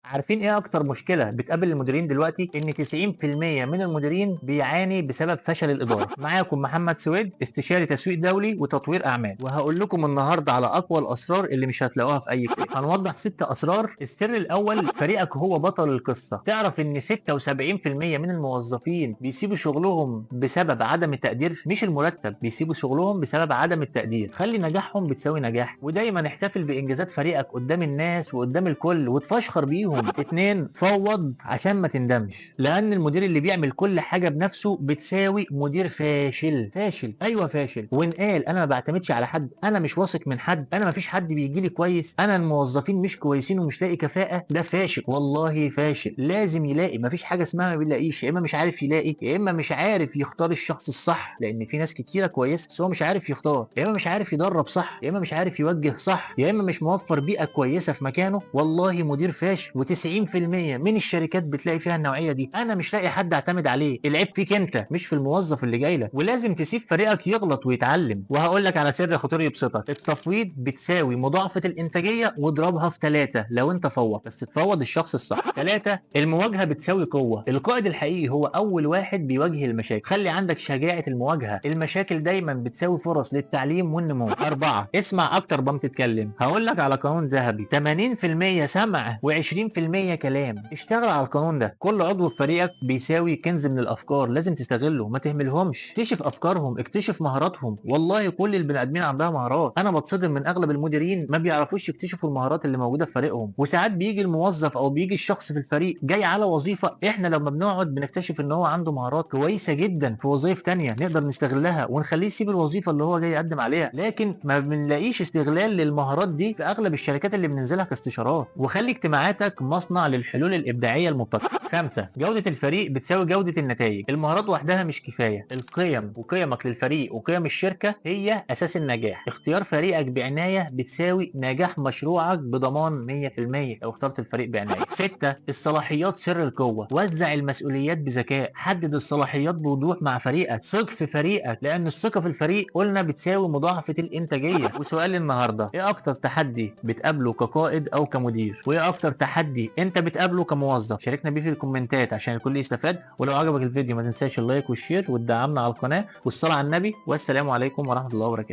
عارفين ايه اكتر مشكلة بتقابل المديرين دلوقتي؟ ان 90% من المديرين بيعاني بسبب فشل الادارة. معاكم محمد سويد، استشاري تسويق دولي وتطوير اعمال، وهقول لكم النهارده على اقوى الاسرار اللي مش هتلاقوها في اي كتاب. هنوضح 6 اسرار. السر الاول: فريقك هو بطل القصة. تعرف ان 76% من الموظفين بيسيبوا شغلهم بسبب عدم التقدير، مش المرتب، بيسيبوا شغلهم بسبب عدم التقدير. خلي نجاحهم بتساوي نجاح، ودايما احتفل بانجازات فريقك قدام الناس وقدام الكل وتفشخر بيهم. 2: فوض عشان ما تندمش، لان المدير اللي بيعمل كل حاجه بنفسه بتساوي مدير فاشل. فاشل، ايوه فاشل. وان قال انا ما بعتمدش على حد، انا مش واثق من حد، انا ما فيش حد بيجي لي كويس، انا الموظفين مش كويسين ومش لاقي كفاءه، ده فاشل، والله فاشل. لازم يلاقي، ما فيش حاجه اسمها ما بيلاقيش. يا اما مش عارف يلاقي، يا اما مش عارف يختار الشخص الصح، لان في ناس كتيره كويسه بس هو مش عارف يختار. يا اما مش عارف يدرب صح، يا اما مش عارف يوجه صح، يا اما مش موفر بيئه كويسه في مكانه. والله مدير فاشل. و90% من الشركات بتلاقي فيها النوعيه دي. انا مش لاقي حد اعتمد عليه. العيب فيك انت مش في الموظف اللي جاي لك، ولازم تسيب فريقك يغلط ويتعلم. وهقول لك على سر خطير يبسطك: التفويض بتساوي مضاعفه الانتاجيه، واضربها في 3 لو انت فوض، بس تفوض الشخص الصح. 3: المواجهه بتساوي قوه. القائد الحقيقي هو اول واحد بيواجه المشاكل. خلي عندك شجاعه المواجهه. المشاكل دايما بتساوي فرص للتعليم والنمو. 4: اسمع اكتر ما تتكلم. هقول لك على قانون ذهبي: 80% سمع و20% كلام. اشتغل على القانون ده. كل عضو في فريقك بيساوي كنز من الافكار، لازم تستغله، ما تهملهمش. اكتشف افكارهم، اكتشف مهاراتهم. والله كل البني ادمين عندها مهارات. انا بتصدم من اغلب المديرين ما بيعرفوش يكتشفوا المهارات اللي موجوده في فريقهم. وساعات بيجي الموظف او بيجي الشخص في الفريق جاي على وظيفه، احنا لما بنقعد بنكتشف ان هو عنده مهارات كويسه جدا في وظائف تانية نقدر نستغلها ونخليه يسيب الوظيفه اللي هو جاي يقدم عليها. لكن ما بنلاقيش استغلال للمهارات دي في اغلب الشركات اللي بننزلها كاستشارات. وخلي اجتماعاتك مصنع للحلول الابداعيه المبتكره. 5: جوده الفريق بتساوي جوده النتائج. المهارات وحدها مش كفايه، القيم وقيمك للفريق وقيم الشركه هي اساس النجاح. اختيار فريقك بعنايه بتساوي نجاح مشروعك بضمان 100% لو اخترت الفريق بعنايه. 6: الصلاحيات سر القوه. وزع المسؤوليات بذكاء، حدد الصلاحيات بوضوح مع فريقك، ثق في فريقك، لان الثقه في الفريق قلنا بتساوي مضاعفه الانتاجيه. وسؤال النهارده: ايه اكتر تحدي بتقابله كقائد او كمدير؟ وايه اكتر تحدي انت بتقابله كموظف؟ شاركنا بيه في الكومنتات عشان الكل يستفاد. ولو عجبك الفيديو ما تنساش اللايك والشير وتدعمنا على القناه والصلاه على النبي. والسلام عليكم ورحمه الله وبركاته.